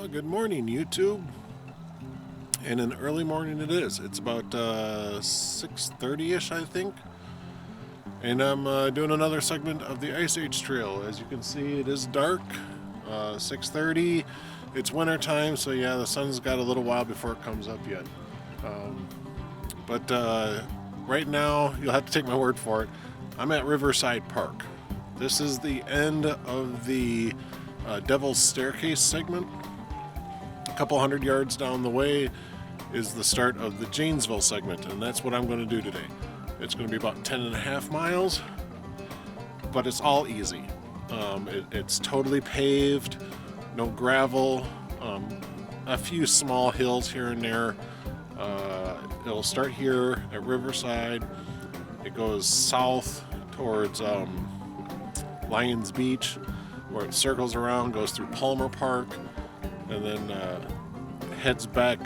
Well, good morning, YouTube. And an early morning it is. It's about 6:30ish, I think. And I'm doing another segment of the Ice Age Trail. As you can see, it is dark. 6:30. It's winter time, so yeah, the sun's got a little while before it comes up yet. But right now, you'll have to take my word for it. I'm at Riverside Park. This is the end of the Devil's Staircase segment. A couple hundred yards down the way is the start of the Janesville segment, and that's what I'm going to do today. It's going to be about 10.5 miles, but it's all easy. It's totally paved, no gravel, a few small hills here and there. It'll start here at Riverside. It goes south towards Lions Beach, where it circles around, goes through Palmer Park, and then heads back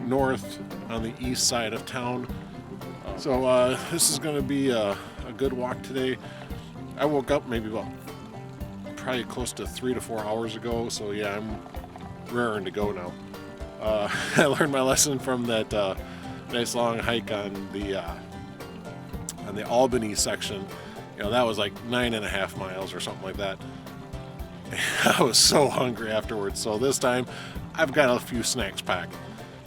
north on the east side of town. So this is going to be a good walk today. I woke up probably close to 3 to 4 hours ago, so yeah, I'm raring to go now. I learned my lesson from that nice long hike on the Albany section. You know, that was like 9.5 miles or something like that. I was so hungry afterwards, so this time I've got a few snacks packed.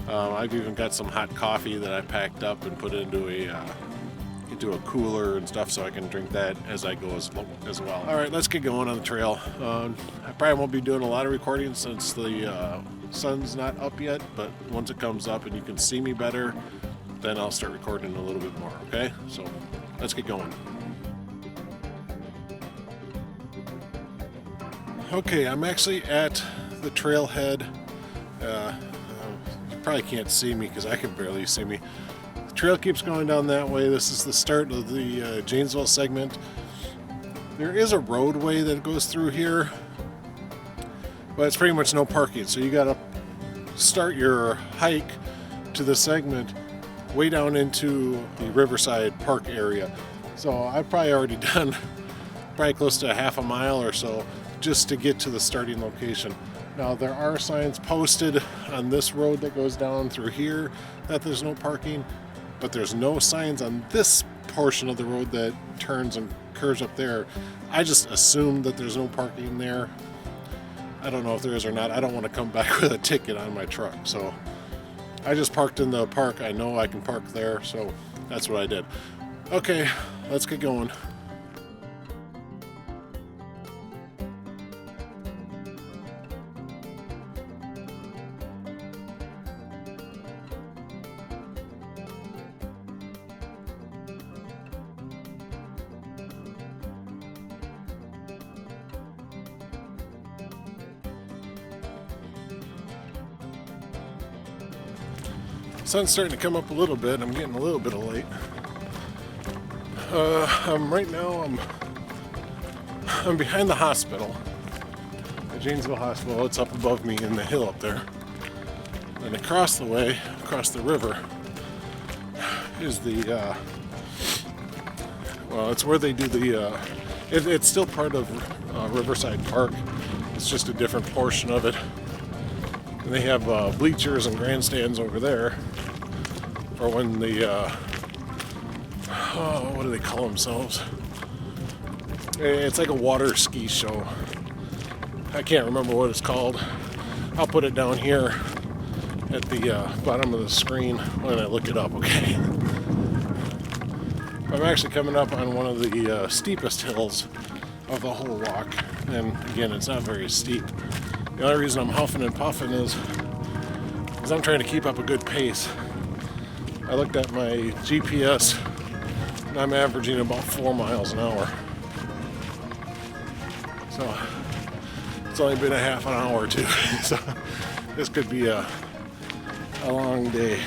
I've even got some hot coffee that I packed up and put into a cooler and stuff, so I can drink that as I go as well. All right, let's get going on the trail. I probably won't be doing a lot of recording since the sun's not up yet, but once it comes up and you can see me better, then I'll start recording a little bit more, okay? So let's get going. Okay, I'm actually at the trailhead. You probably can't see me because I can barely see me. The trail keeps going down that way. This is the start of the Janesville segment. There is a roadway that goes through here, but it's pretty much no parking. So you gotta start your hike to the segment way down into the Riverside Park area. So I've probably already done close to half a mile or so just to get to the starting location. Now there are signs posted on this road that goes down through here that there's no parking, but there's no signs on this portion of the road that turns and curves up there. I just assumed that there's no parking there. I don't know if there is or not. I don't want to come back with a ticket on my truck, so I just parked in the park. I know I can park there, so that's what I did. Okay, let's get going. Sun's starting to come up a little bit. I'm getting a little bit of light. Right now I'm behind the hospital, the Janesville Hospital. It's up above me in the hill up there. And across the way, across the river, is the it's where they do the it's still part of Riverside Park. It's just a different portion of it. And they have bleachers and grandstands over there for when the what do they call themselves? It's like a water ski show. I can't remember what it's called. I'll put it down here at the bottom of the screen when I look it up, okay? I'm actually coming up on one of the steepest hills of the whole walk, and again, it's not very steep. The only reason I'm huffing and puffing is I'm trying to keep up a good pace. I looked at my GPS and I'm averaging about 4 miles an hour. So it's only been a half an hour or two. So this could be a long day.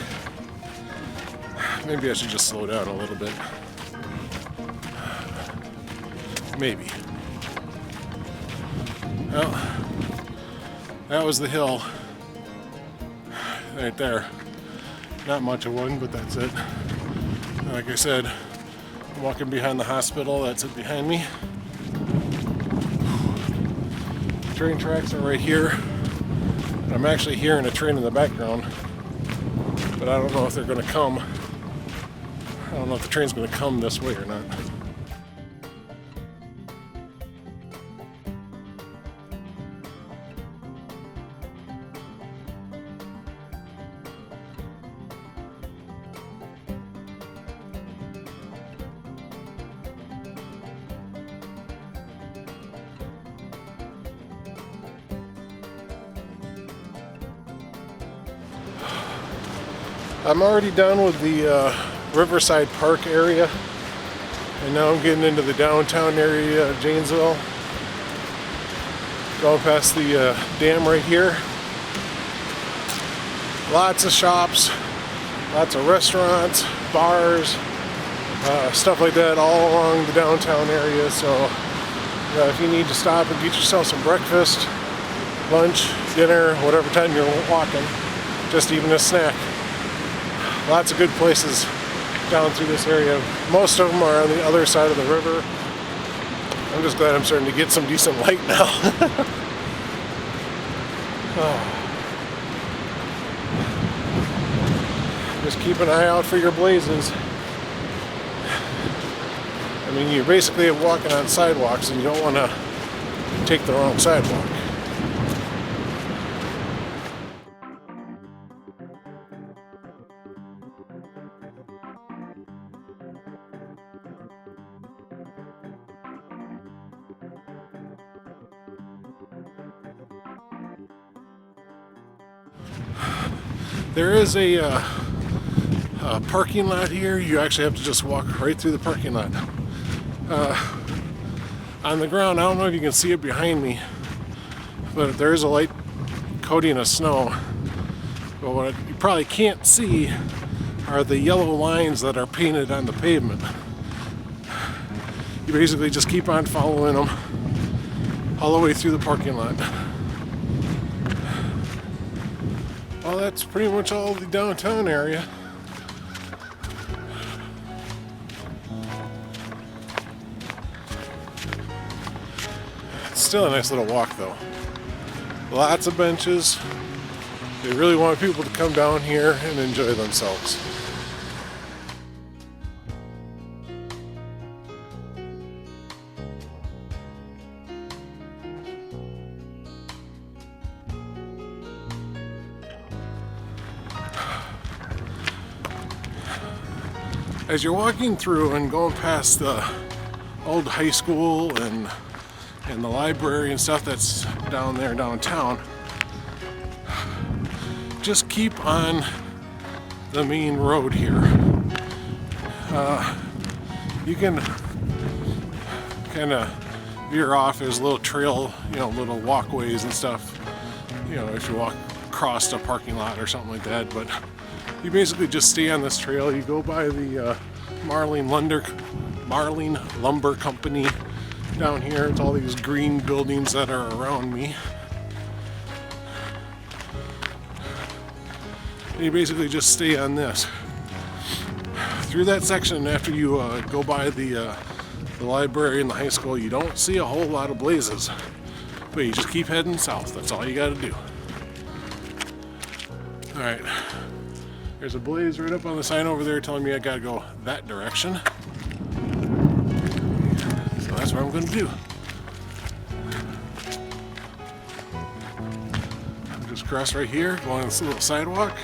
Maybe I should just slow down a little bit. Maybe. Well, that was the hill right there. Not much of one, but that's it. Like I said, I'm walking behind the hospital. That's it behind me. Train tracks are right here. I'm actually hearing a train in the background, but I don't know if they're going to come. I don't know if the train's going to come this way or not. I'm already done with the Riverside Park area, and now I'm getting into the downtown area of Janesville. Going past the dam right here. Lots of shops, lots of restaurants, bars, stuff like that all along the downtown area. So if you need to stop and get yourself some breakfast, lunch, dinner, whatever time you're walking, just even a snack. Lots of good places down through this area. Most of them are on the other side of the river. I'm just glad I'm starting to get some decent light now. Oh. Just keep an eye out for your blazes. I mean, you're basically walking on sidewalks and you don't want to take the wrong sidewalk. There is a parking lot here. You actually have to just walk right through the parking lot. On the ground, I don't know if you can see it behind me, but there is a light coating of snow. But what you probably can't see are the yellow lines that are painted on the pavement. You basically just keep on following them all the way through the parking lot. Well, that's pretty much all the downtown area. It's still a nice little walk though. Lots of benches. They really want people to come down here and enjoy themselves. As you're walking through and going past the old high school and the library and stuff that's down there downtown, just keep on the main road here. You can kind of veer off. There's a little trail, little walkways and stuff, if you walk across a parking lot or something like that, but you basically just stay on this trail. You go by the Marlin Lumber Company down here. It's all these green buildings that are around me. And you basically just stay on this. Through that section, after you go by the library and the high school, you don't see a whole lot of blazes. But you just keep heading south. That's all you got to do. Alright. There's a blaze right up on the sign over there telling me I gotta go that direction. So that's what I'm gonna do. I'll just cross right here, go on this little sidewalk.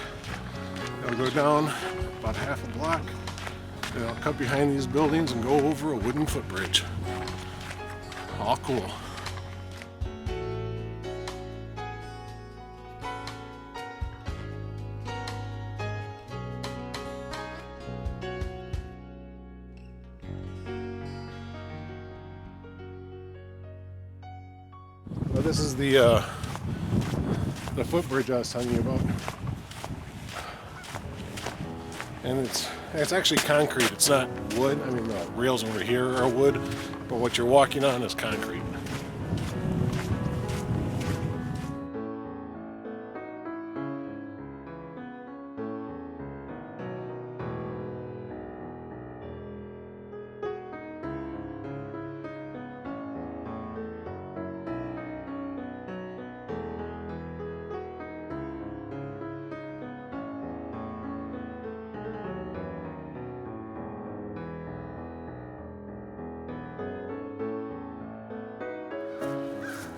I'll go down about half a block, and I'll cut behind these buildings and go over a wooden footbridge. All cool. Well, this is the footbridge I was telling you about, and it's actually concrete. It's not wood. I mean, the rails over here are wood, but what you're walking on is concrete.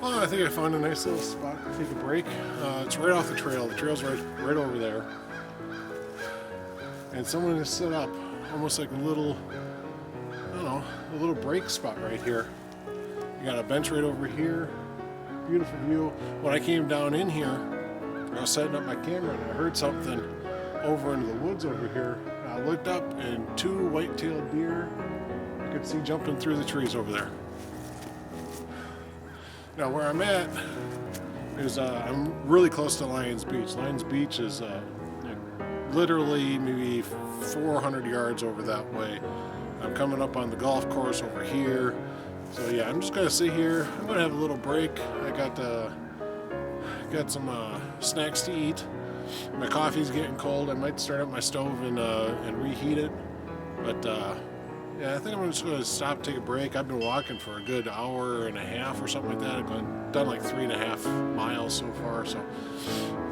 Well, I think I found a nice little spot to take a break. It's right off the trail. The trail's right over there. And someone has set up almost like a little, I don't know, a little break spot right here. You got a bench right over here. Beautiful view. When I came down in here, I was setting up my camera and I heard something over into the woods over here. I looked up and 2 white-tailed deer I could see jumping through the trees over there. Now where I'm at is I'm really close to Lions Beach. Lions Beach is literally maybe 400 yards over that way. I'm coming up on the golf course over here. So yeah, I'm just gonna sit here. I'm gonna have a little break. I got some snacks to eat. My coffee's getting cold. I might start up my stove and reheat it. But yeah, I think I'm just going to stop, take a break. I've been walking for a good hour and a half or something like that. I've done like 3.5 miles so far. So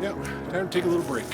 yeah, time to take a little break.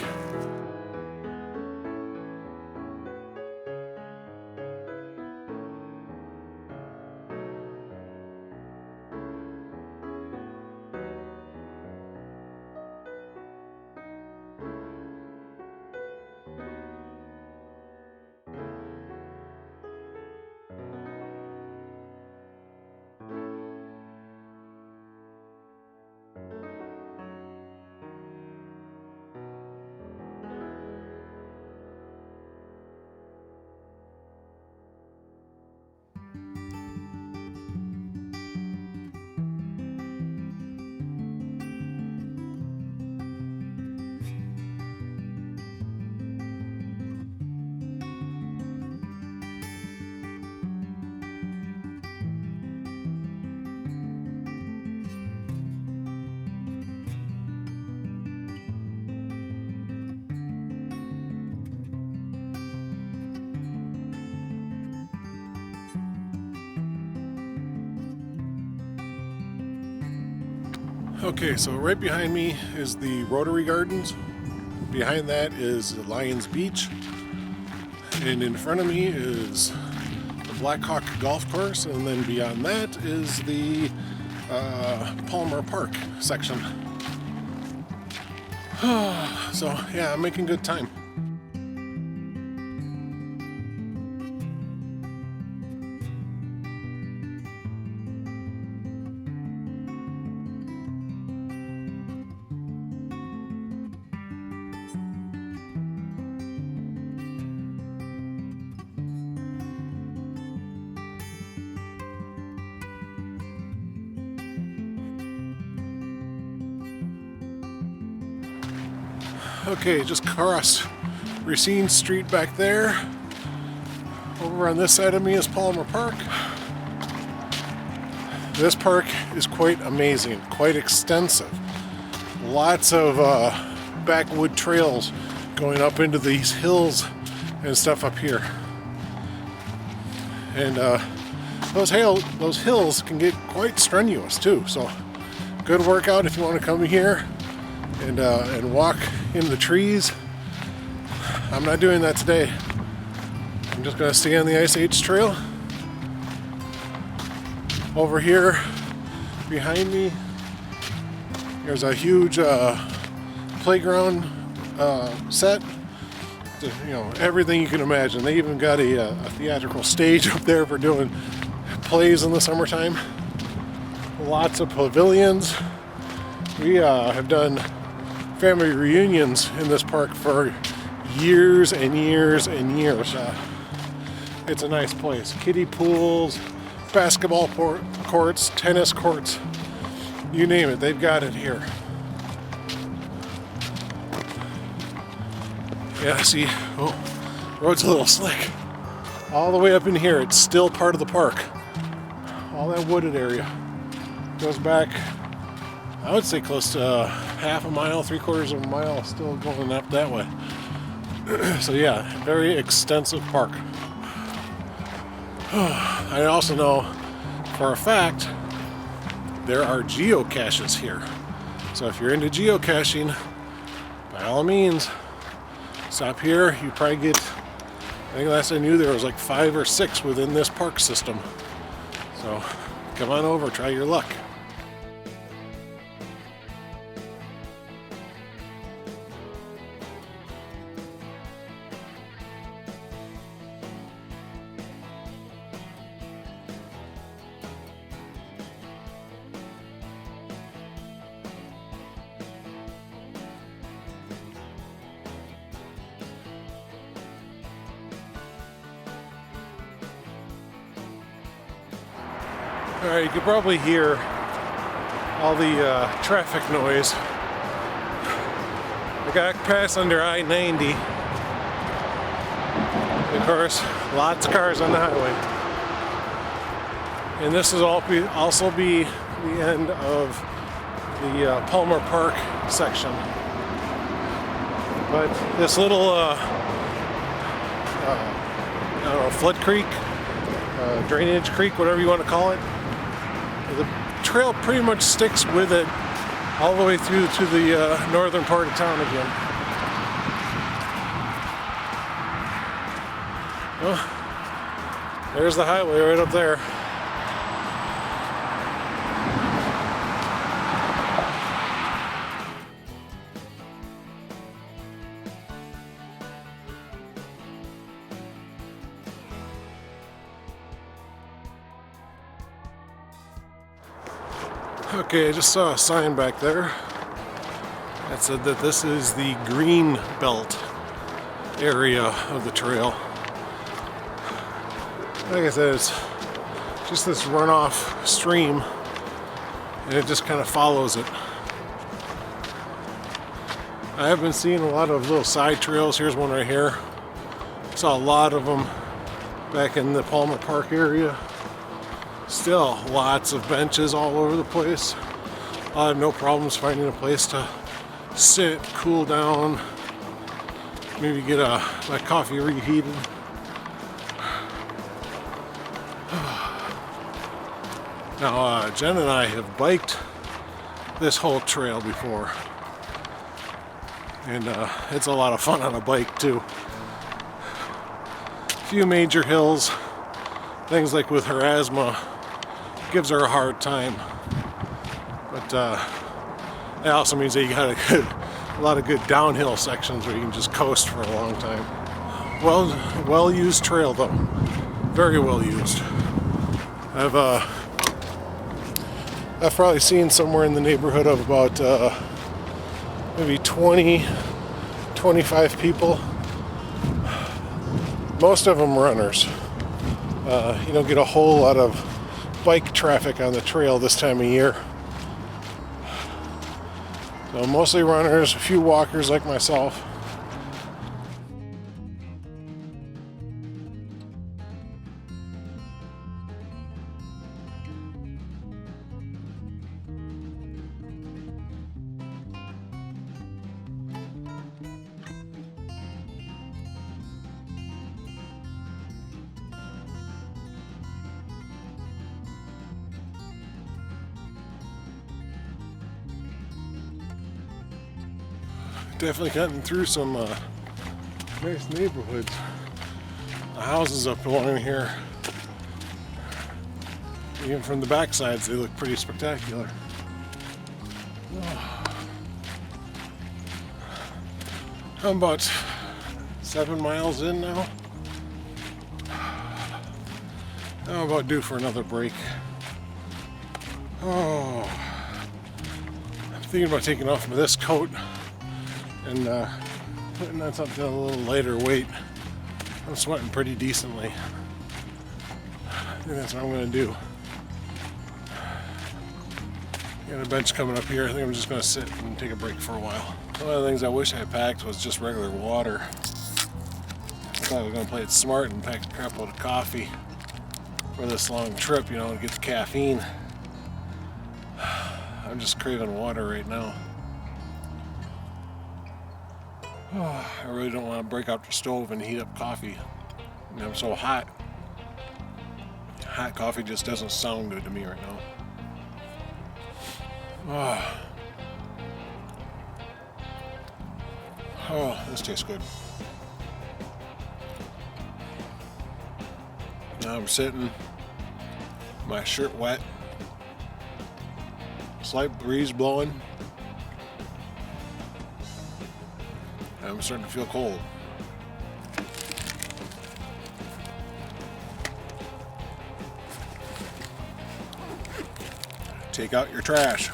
Okay, so right behind me is the Rotary Gardens. Behind that is the Lions Beach. And in front of me is the Black Hawk Golf Course. And then beyond that is the Palmer Park section. So yeah, I'm making good time. Okay, just crossed Racine Street back there. Over on this side of me is Palmer Park. This park is quite amazing, quite extensive. Lots of backwood trails going up into these hills and stuff up here. And those hills can get quite strenuous too. So good workout if you want to come here and walk in the trees. I'm not doing that today. I'm just going to stay on the Ice Age Trail. Over here behind me, there's a huge playground set. You know, everything you can imagine. They even got a theatrical stage up there for doing plays in the summertime. Lots of pavilions. We have done family reunions in this park for years and years and years. It's a nice place. Kiddie pools, basketball courts, tennis courts, you name it, they've got it here. Yeah, see, oh, road's a little slick. All the way up in here, it's still part of the park. All that wooded area goes back, I would say close to half a mile, 3/4 of a mile, still going up that way. So yeah, very extensive park. I also know for a fact there are geocaches here. So if you're into geocaching, by all means, stop here. You probably get, I think last I knew there was like 5 or 6 within this park system. So come on over, try your luck. Alright, you can probably hear all the traffic noise. I got passed under I-90. Of course, lots of cars on the highway. And this will also be the end of the Palmer Park section. But this little, I don't know, flood creek, drainage creek, whatever you want to call it, the trail pretty much sticks with it all the way through to the northern part of town again. Well, there's the highway right up there. Okay, I just saw a sign back there that said that this is the green belt area of the trail. Like I said, it's just this runoff stream and it just kind of follows it. I have been seeing a lot of little side trails. Here's one right here. Saw a lot of them back in the Palmer Park area. Still lots of benches all over the place. I have no problems finding a place to sit, cool down, maybe get my coffee reheated. Now, Jen and I have biked this whole trail before, and it's a lot of fun on a bike too. A few major hills, things like with her asthma, gives her a hard time, but it also means that you got a lot of good downhill sections where you can just coast for a long time. Well used trail though, very well used. I've probably seen somewhere in the neighborhood of about maybe 20-25 people. Most of them runners. You don't get a whole lot of bike traffic on the trail this time of year. So mostly runners, a few walkers like myself. Definitely cutting through some nice neighborhoods. The houses up along here, even from the back sides, they look pretty spectacular. I'm about 7 miles in now. I'm about due for another break. Oh, I'm thinking about taking off this coat and putting on something a little lighter weight. I'm sweating pretty decently. I think that's what I'm going to do. Got a bench coming up here. I think I'm just going to sit and take a break for a while. One of the things I wish I packed was just regular water. I thought I was going to play it smart and pack a crap load of coffee for this long trip, you know, to get the caffeine. I'm just craving water right now. I really don't want to break out the stove and heat up coffee. I'm so hot. Hot coffee just doesn't sound good to me right now. Oh, this tastes good. Now I'm sitting, my shirt wet, slight breeze blowing. I'm starting to feel cold. Take out your trash.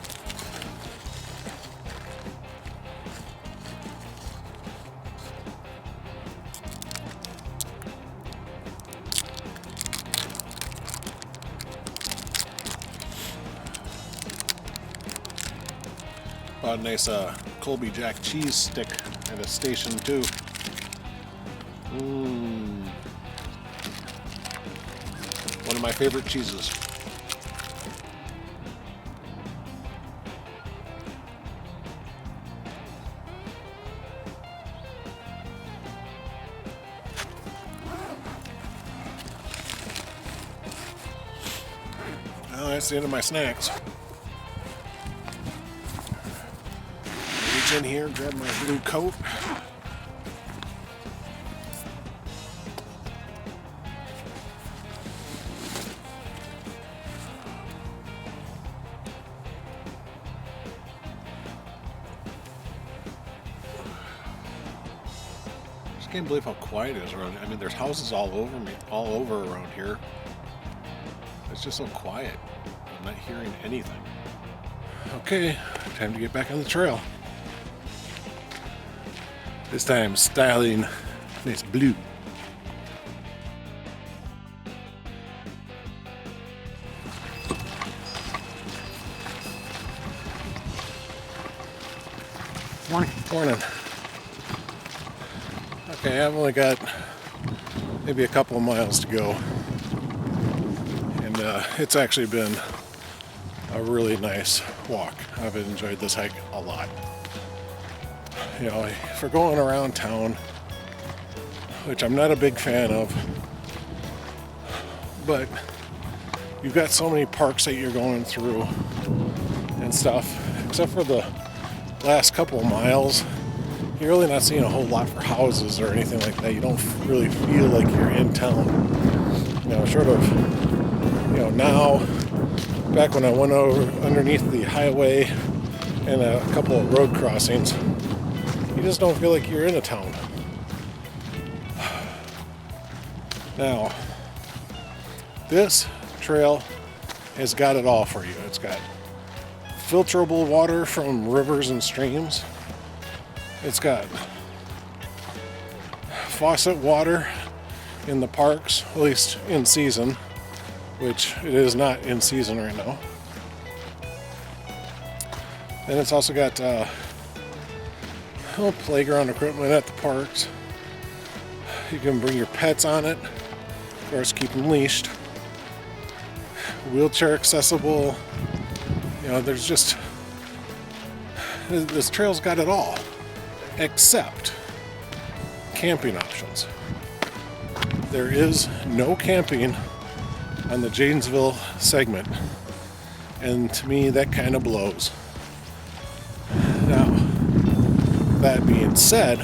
bought a nice Colby Jack cheese stick at a station too. One of my favorite cheeses. Well, that's the end of my snacks. Reach in here, grab my blue coat. I can't believe how quiet it is around. I mean, there's houses all over around here. It's just so quiet. I'm not hearing anything. Okay, time to get back on the trail. This time, styling nice blue. Morning. Okay, I've only got maybe a couple of miles to go, and it's actually been a really nice walk. I've enjoyed this hike a lot. You know, for going around town, which I'm not a big fan of, but you've got so many parks that you're going through and stuff, except for the last couple of miles. You're really not seeing a whole lot for houses or anything like that. You don't really feel like you're in town. You know, sort of, you know, now, back when I went over underneath the highway and a couple of road crossings, you just don't feel like you're in a town. Now, this trail has got it all for you. It's got filterable water from rivers and streams. It's got faucet water in the parks, at least in season, which it is not in season right now. And it's also got playground equipment at the parks. You can bring your pets on it, of course, keep them leashed. Wheelchair accessible. You know, there's just, this trail's got it all, except camping options. There is no camping on the Janesville segment, and to me that kind of blows. Now, that being said,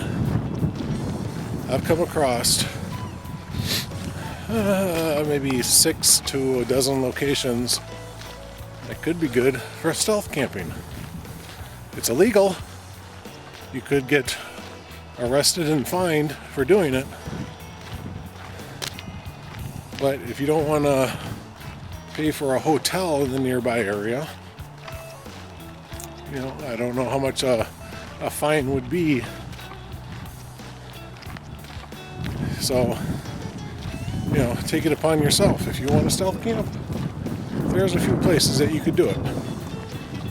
I've come across maybe 6 to a dozen locations that could be good for stealth camping. It's illegal. You could get arrested and fined for doing it. But if you don't want to pay for a hotel in the nearby area, you know, I don't know how much a fine would be. So, you know, take it upon yourself. If you want to stealth camp, there's a few places that you could do it.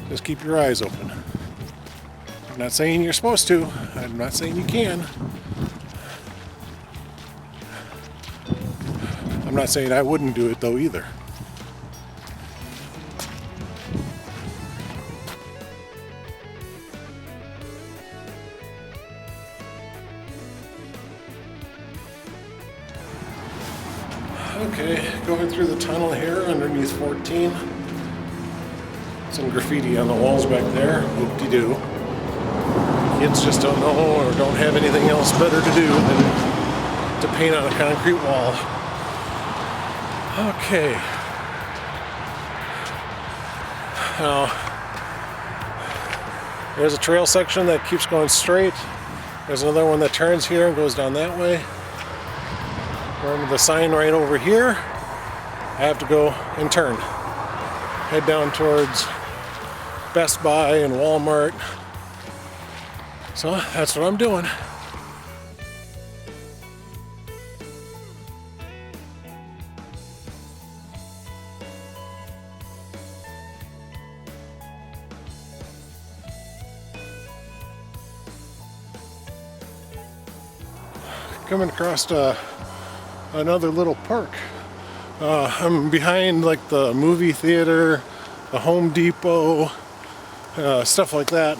Just keep your eyes open. I'm not saying you're supposed to. I'm not saying you can. I'm not saying I wouldn't do it though either. Okay, going through the tunnel here underneath 14. Some graffiti on the walls back there. Whoop-de-doo. Kids just don't know or don't have anything else better to do than to paint on a concrete wall. Okay. Now, there's a trail section that keeps going straight. There's another one that turns here and goes down that way. We're under the sign right over here. I have to go and turn. Head down towards Best Buy and Walmart. So that's what I'm doing. coming across another little park. I'm behind like the movie theater, the Home Depot, stuff like that.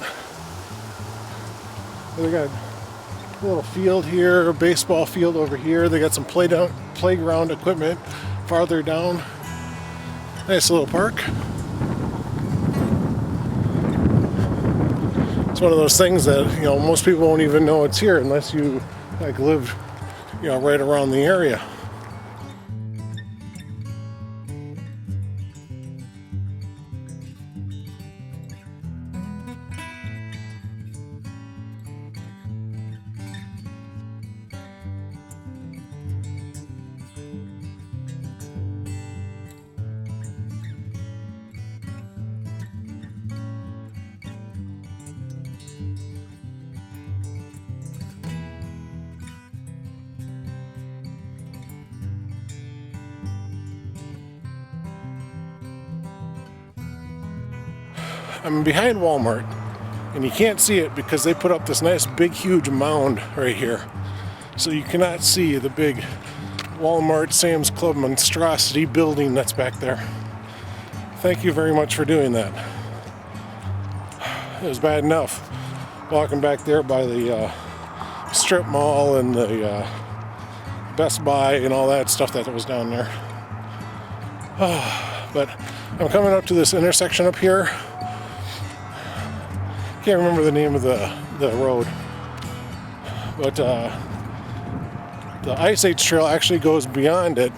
They got a little field here, a baseball field over here. They got some playground equipment farther down. Nice little park. It's one of those things that, you know, most people won't even know it's here unless you like live, you know, right around the area. I'm behind Walmart, and you can't see it because they put up this nice big huge mound right here. So you cannot see the big Walmart Sam's Club monstrosity building that's back there. Thank you very much for doing that. It was bad enough walking back there by the strip mall and the Best Buy and all that stuff that was down there. But I'm coming up to this intersection up here. Can't remember the name of the road, but the Ice Age Trail actually goes beyond it,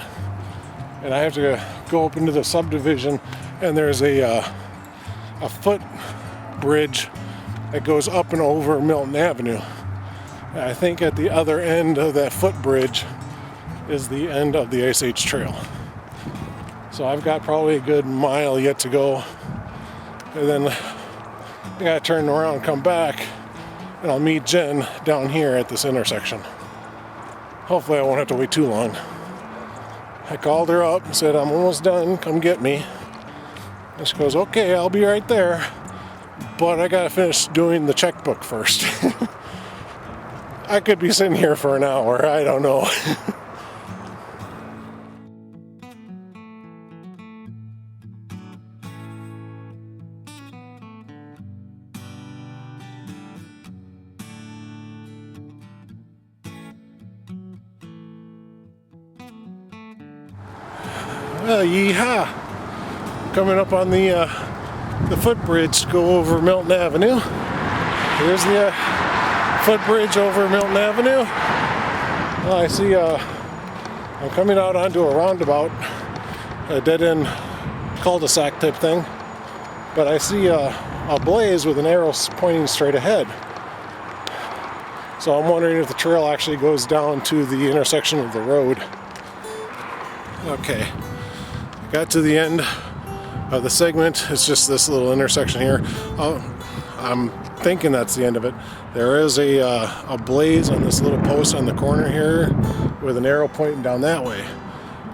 and I have to go up into the subdivision, and there's a foot bridge that goes up and over Milton Avenue. And I think at the other end of that footbridge is the end of the Ice Age Trail. So I've got probably a good mile yet to go, and then I gotta turn around, come back, and I'll meet Jen down here at this intersection. Hopefully I won't have to wait too long. I called her up and said, I'm almost done, come get me. And she goes, okay, I'll be right there, but I gotta finish doing the checkbook first. I could be sitting here for an hour, I don't know. Yeehaw! Coming up on the footbridge to go over Milton Avenue. Here's the footbridge over Milton Avenue. I see I'm coming out onto a roundabout, a dead-end cul-de-sac type thing, but I see a blaze with an arrow pointing straight ahead. So I'm wondering if the trail actually goes down to the intersection of the road. Okay. Got to the end of the segment. It's just this little intersection here. I'm thinking that's the end of it. There is a blaze on this little post on the corner here with an arrow pointing down that way.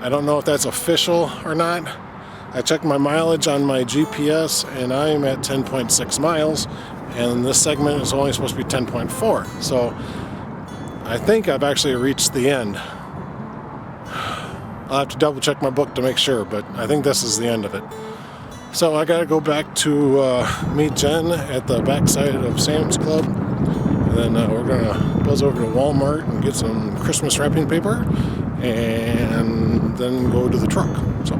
I don't know if that's official or not. I checked my mileage on my GPS and I'm at 10.6 miles, and this segment is only supposed to be 10.4. So I think I've actually reached the end. I'll have to double check my book to make sure, but I think this is the end of it. So I gotta go back to meet Jen at the backside of Sam's Club, and then we're gonna buzz over to Walmart and get some Christmas wrapping paper, and then go to the truck. So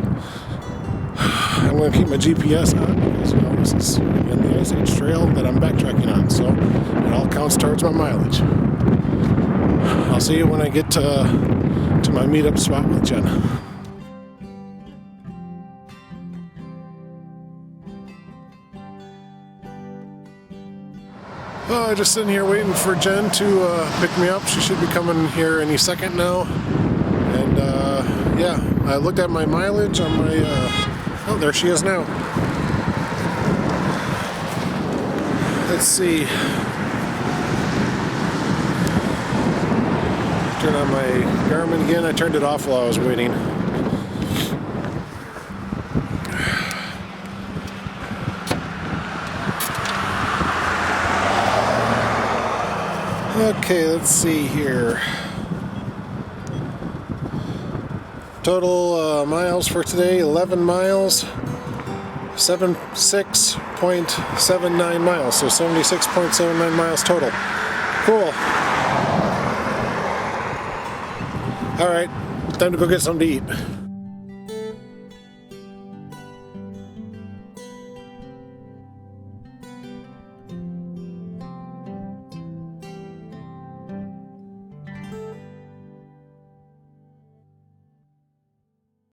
I'm gonna keep my GPS on because, you know, this is again the Ice Age Trail that I'm backtracking on, so it all counts towards my mileage. I'll see you when I get to my meetup spot with Jen. Just sitting here waiting for Jen to pick me up. She should be coming here any second now. And yeah, I looked at my mileage on my, oh, there she is now. Let's see. Turn on my Garmin again. I turned it off while I was waiting. Okay, let's see here. Total miles for today, 11 miles, 76.79 miles, so 76.79 miles total. Cool. Alright, time to go get something to eat.